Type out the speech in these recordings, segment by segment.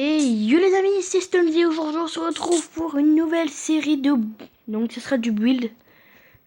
Et yo les amis, c'est Stonzy. Aujourd'hui on se retrouve pour une nouvelle série de... Donc ce sera du build.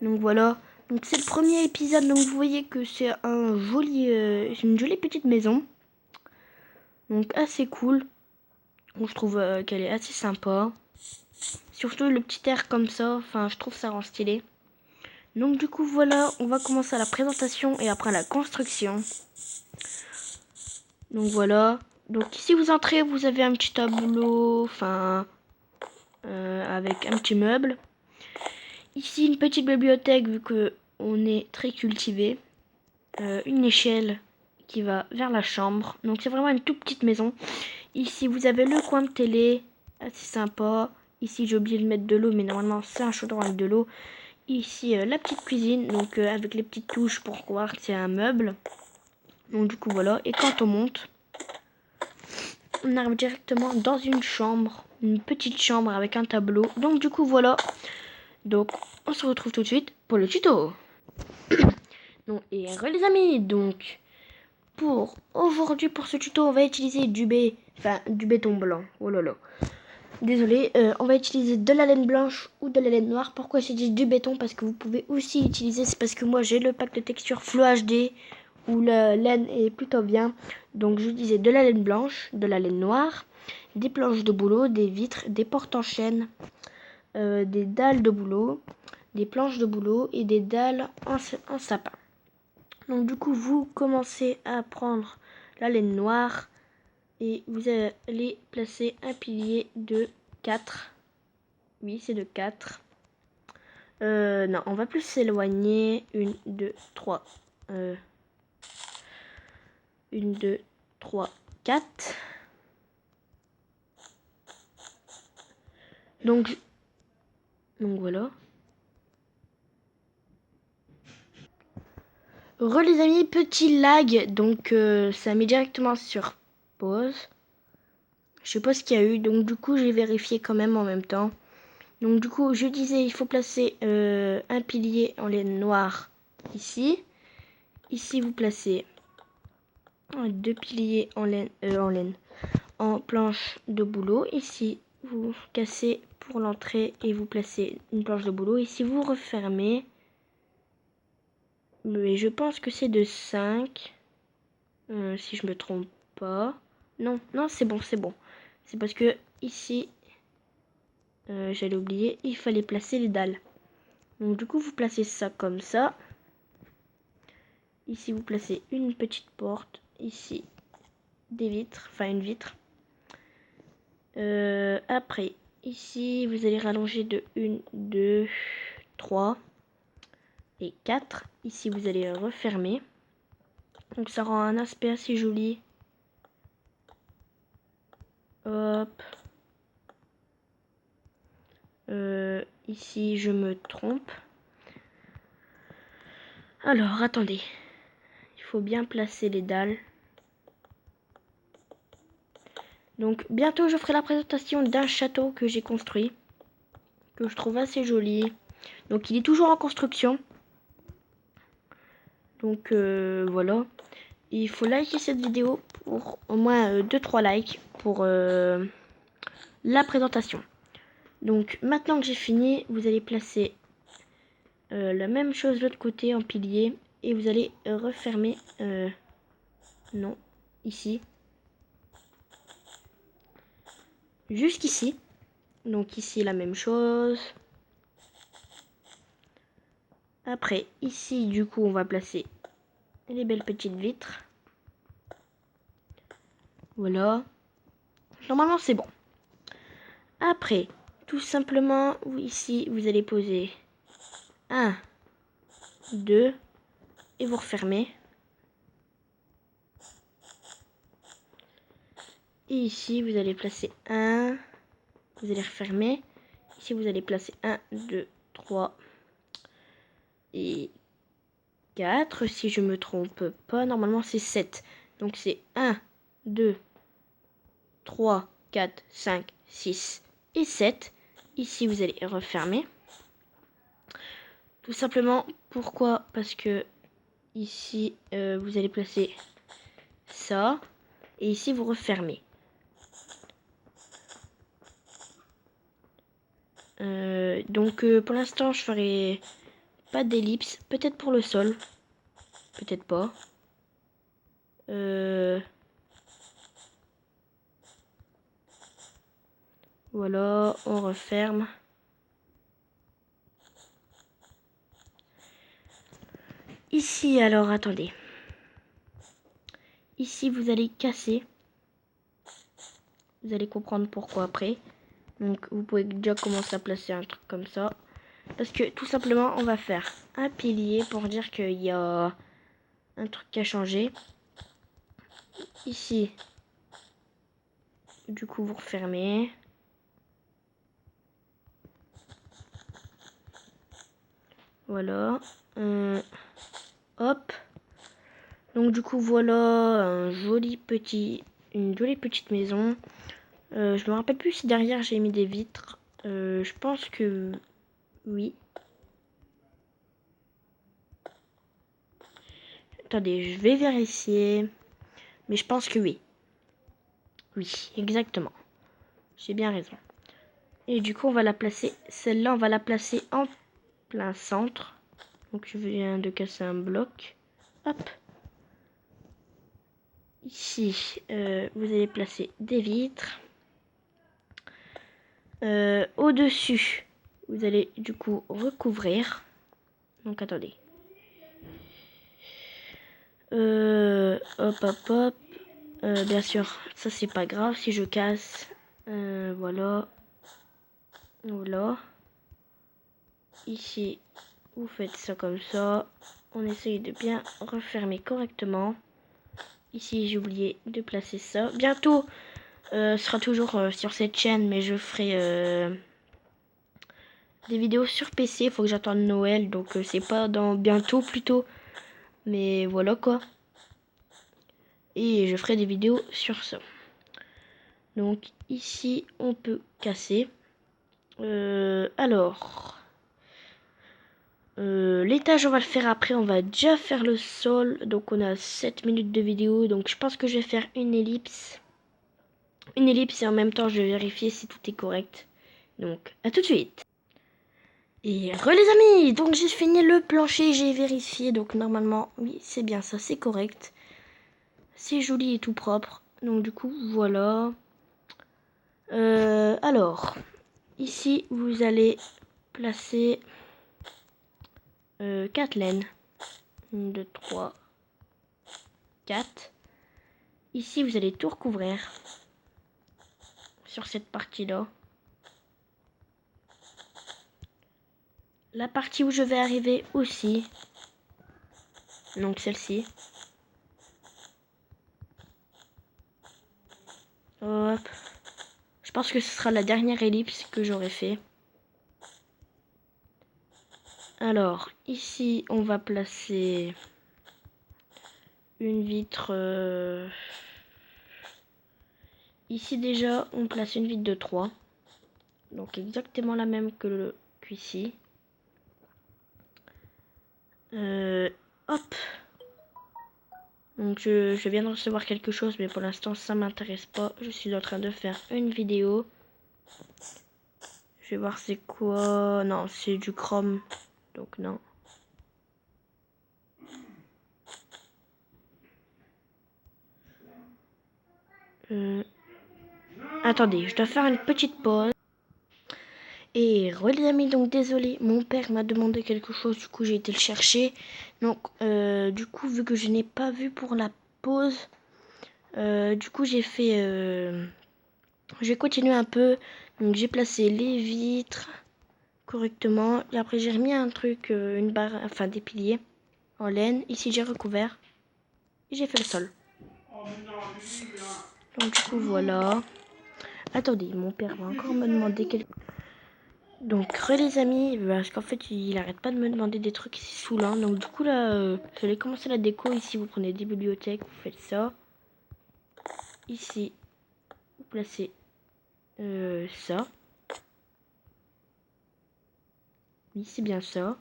Donc voilà. Donc c'est le premier épisode. Donc vous voyez que c'est un joli, une jolie petite maison. Donc assez cool. Donc, je trouve qu'elle est assez sympa. Surtout le petit air comme ça. Enfin je trouve ça rend stylé. Donc du coup voilà, on va commencer à la présentation et après la construction. Donc voilà. Donc ici vous entrez, vous avez un petit tableau, enfin avec un petit meuble. Ici une petite bibliothèque vu que on est très cultivé. Une échelle qui va vers la chambre. Donc c'est vraiment une toute petite maison. Ici vous avez le coin de télé, assez sympa. Ici j'ai oublié de mettre de l'eau, mais normalement c'est un chaudron avec de l'eau. Ici la petite cuisine, donc avec les petites touches pour voir que c'est un meuble. Donc du coup voilà, et quand on monte, on arrive directement dans une chambre, une petite chambre avec un tableau. Donc du coup voilà, donc on se retrouve tout de suite pour le tuto. Donc et les amis, donc pour aujourd'hui pour ce tuto on va utiliser du béton blanc. Oh là là. Désolé, on va utiliser de la laine blanche ou de la laine noire. Pourquoi j'ai dit du béton? Parce que vous pouvez aussi utiliser, c'est parce que moi j'ai le pack de texture Flow HD où la laine est plutôt bien. Donc je disais de la laine blanche, de la laine noire, des planches de boulot, des vitres, des portes en chaîne, des dalles de boulot, des planches de boulot et des dalles en sapin. Donc du coup vous commencez à prendre la laine noire et vous allez placer un pilier de 4. Oui, c'est de 4. Non, on va plus s'éloigner. 1, 2, 3. 1, 2, 3, 4. Donc voilà. Les amis, petit lag. Donc ça met directement sur pause. Je sais pas ce qu'il y a eu. Donc du coup, j'ai vérifié quand même en même temps. Donc du coup, je disais, il faut placer un pilier en laine noire ici. Ici, vous placez 2 piliers en planche de boulot. Ici, vous cassez pour l'entrée et vous placez une planche de boulot. Ici, vous refermez. Mais je pense que c'est de 5. Si je me trompe pas. Non, c'est bon, c'est bon. C'est parce que ici, j'allais oublier, il fallait placer les dalles. Donc du coup, vous placez ça comme ça. Ici, vous placez une petite porte. Ici, des vitres, enfin une vitre. Après, ici, vous allez rallonger de 1, 2, 3 et 4. Ici, vous allez refermer. Donc, ça rend un aspect assez joli. Hop. Ici, je me trompe. Alors, attendez. Il faut bien placer les dalles. Donc, bientôt, je ferai la présentation d'un château que j'ai construit. Que je trouve assez joli. Donc, il est toujours en construction. Donc, voilà. Il faut liker cette vidéo pour au moins 2-3 likes pour la présentation. Donc maintenant que j'ai fini, vous allez placer la même chose de l'autre côté en pilier et vous allez refermer non, ici jusqu'ici. Donc ici la même chose. Après ici du coup on va placer les belles petites vitres. Voilà. Normalement c'est bon. Après tout simplement ici vous allez poser 1, 2 et vous refermez. Et ici vous allez placer 1, vous allez refermer. Ici vous allez placer 1, 2, 3 et 4. Si je me trompe pas, normalement c'est 7. Donc c'est 1, 2, 3, 4, 5, 6 et 7. Ici vous allez refermer. Tout simplement, pourquoi? Parce que ici vous allez placer ça. Et ici vous refermez. Donc pour l'instant je ferai pas d'ellipse, peut-être pour le sol, peut-être pas. Voilà, on referme. Ici, alors, attendez. Ici, vous allez casser. Vous allez comprendre pourquoi après. Donc, vous pouvez déjà commencer à placer un truc comme ça. Parce que, tout simplement, on va faire un pilier pour dire qu'il y a un truc qui a changé. Ici, du coup, vous refermez. Voilà. Hop. Donc, du coup, voilà une jolie petite maison. Je me rappelle plus si derrière j'ai mis des vitres. Je pense que oui. Attendez, je vais vérifier. Mais je pense que oui. Oui, exactement. J'ai bien raison. Et du coup, on va la placer. Celle-là, on va la placer en plein centre. Donc, je viens de casser un bloc. Hop. Ici, vous allez placer des vitres. Au-dessus, vous allez du coup recouvrir. Donc, attendez. Hop, hop, hop. Bien sûr, ça c'est pas grave si je casse. Voilà. Voilà. Ici, vous faites ça comme ça. On essaye de bien refermer correctement. Ici, j'ai oublié de placer ça. Bientôt, ce sera toujours sur cette chaîne, mais je ferai des vidéos sur PC. Il faut que j'attende Noël, donc c'est pas dans bientôt plutôt. Mais voilà quoi. Et je ferai des vidéos sur ça. Donc ici, on peut casser. Alors, l'étage, on va le faire après. On va déjà faire le sol. Donc, on a 7 minutes de vidéo. Donc, je pense que je vais faire une ellipse. Une ellipse et en même temps, je vais vérifier si tout est correct. Donc, à tout de suite. Et re les amis, donc j'ai fini le plancher, j'ai vérifié. Donc, normalement, oui, c'est bien ça, c'est correct. C'est joli et tout propre. Donc, du coup, voilà. Alors, ici, vous allez placer 4 laines. 1, 2, 3, 4. Ici, vous allez tout recouvrir sur cette partie-là. La partie où je vais arriver aussi. Donc celle-ci. Hop. Je pense que ce sera la dernière ellipse que j'aurai fait. Alors, ici, on va placer une vitre. Ici, déjà, on place une vitre de 3. Donc, exactement la même qu'ici. Hop. Donc, je viens de recevoir quelque chose, mais pour l'instant, ça m'intéresse pas. Je suis en train de faire une vidéo. Je vais voir c'est quoi. Non, c'est du chrome. Donc, non. Attendez, je dois faire une petite pause. Et les amis, donc désolé, mon père m'a demandé quelque chose, du coup j'ai été le chercher. Donc du coup, vu que je n'ai pas vu pour la pause, du coup j'ai fait... j'ai continué un peu. Donc j'ai placé les vitres correctement. Et après j'ai remis un truc, une barre, enfin des piliers en laine. Ici j'ai recouvert. Et j'ai fait le sol. Donc du coup voilà. Attendez, mon père va encore me demander quelque... Donc les amis, parce qu'en fait il arrête pas de me demander des trucs ici saoulant. Donc du coup là, vous allez commencer la déco. Ici vous prenez des bibliothèques, vous faites ça. Ici, vous placez ça. Oui, c'est bien ça.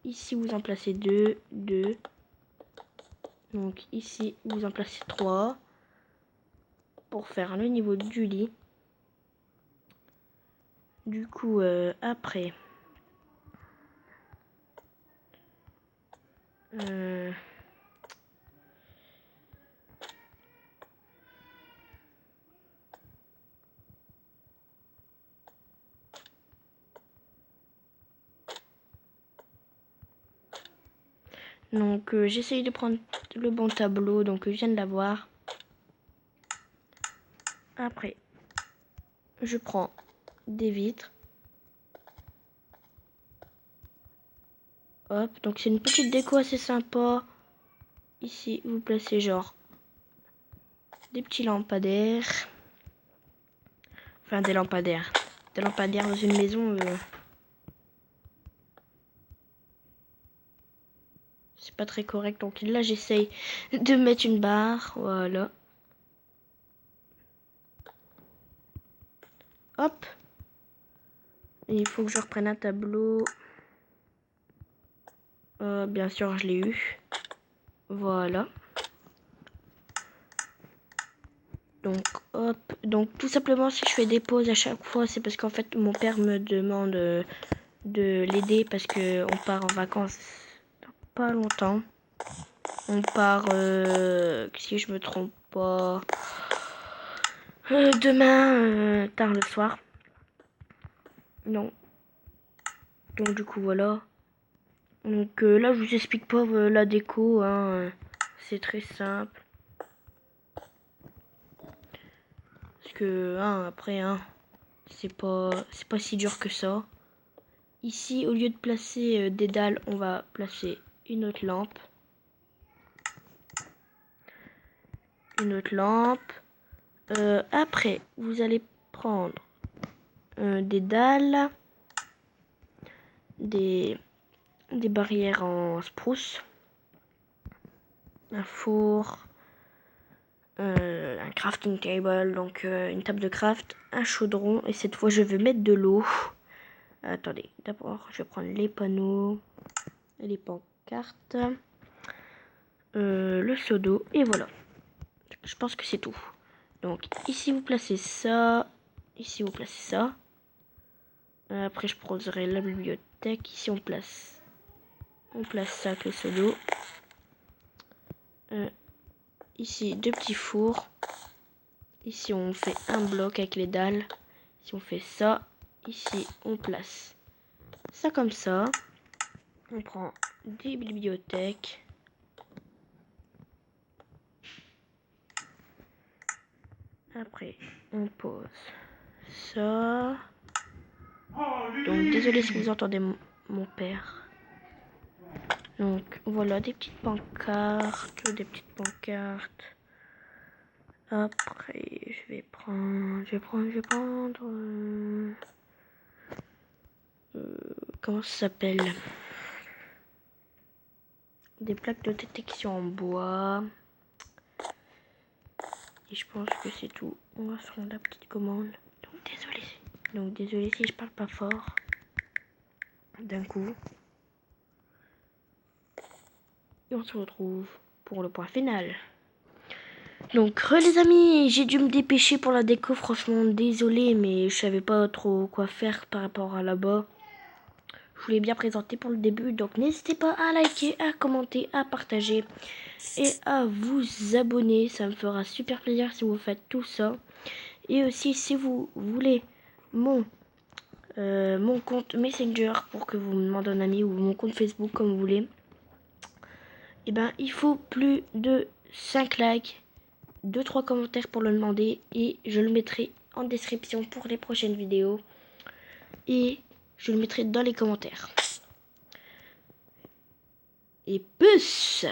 Ici vous en placez 2, 2. Donc ici vous en placez 3. Pour faire le niveau du lit. Du coup, après... Donc j'essaye de prendre le bon tableau, donc je viens de l'avoir. Après, je prends des vitres. Hop, donc c'est une petite déco assez sympa. Ici, vous placez genre des petits lampadaires. Enfin, des lampadaires. Des lampadaires dans une maison. C'est pas très correct. Donc là, j'essaye de mettre une barre. Voilà. Hop. Et il faut que je reprenne un tableau. Bien sûr, je l'ai eu. Voilà. Donc, hop. Donc, tout simplement, si je fais des pauses à chaque fois, c'est parce qu'en fait, mon père me demande de l'aider parce que on part en vacances dans pas longtemps. On part, si je me trompe pas, demain, tard le soir. Non. Donc, du coup, voilà. Donc, là, je vous explique pas la déco, hein. C'est très simple. Parce que, hein, après, hein, c'est pas si dur que ça. Ici, au lieu de placer des dalles, on va placer une autre lampe. Une autre lampe. Après, vous allez prendre des dalles, des barrières en spruce, un four, un crafting table, donc une table de craft, un chaudron, et cette fois je vais mettre de l'eau. Attendez, d'abord je vais prendre les panneaux, les pancartes, le seau d'eau, et voilà. Je pense que c'est tout. Donc ici vous placez ça, ici vous placez ça. Après je poserai la bibliothèque. Ici on place ça avec le seau d'eau. Ici deux petits fours. Ici on fait un bloc avec les dalles. Ici on fait ça. Ici on place ça comme ça. On prend des bibliothèques. Après on pose ça. Donc désolé si vous entendez mon père. Donc voilà des petites pancartes. Après je vais prendre comment ça s'appelle, des plaques de détection en bois. Et je pense que c'est tout. On va faire la petite commande. Donc désolé si je parle pas fort d'un coup. Et on se retrouve pour le point final. Donc les amis, j'ai dû me dépêcher pour la déco. Franchement désolé, mais je savais pas trop quoi faire par rapport à là-bas. Je voulais bien présenter pour le début. Donc n'hésitez pas à liker, à commenter, à partager et à vous abonner. Ça me fera super plaisir si vous faites tout ça. Et aussi si vous voulez mon compte Messenger pour que vous me demandez un ami, ou mon compte Facebook comme vous voulez, et ben il faut plus de 5 likes, 2-3 commentaires pour le demander, et je le mettrai en description pour les prochaines vidéos, et je le mettrai dans les commentaires. Et puce!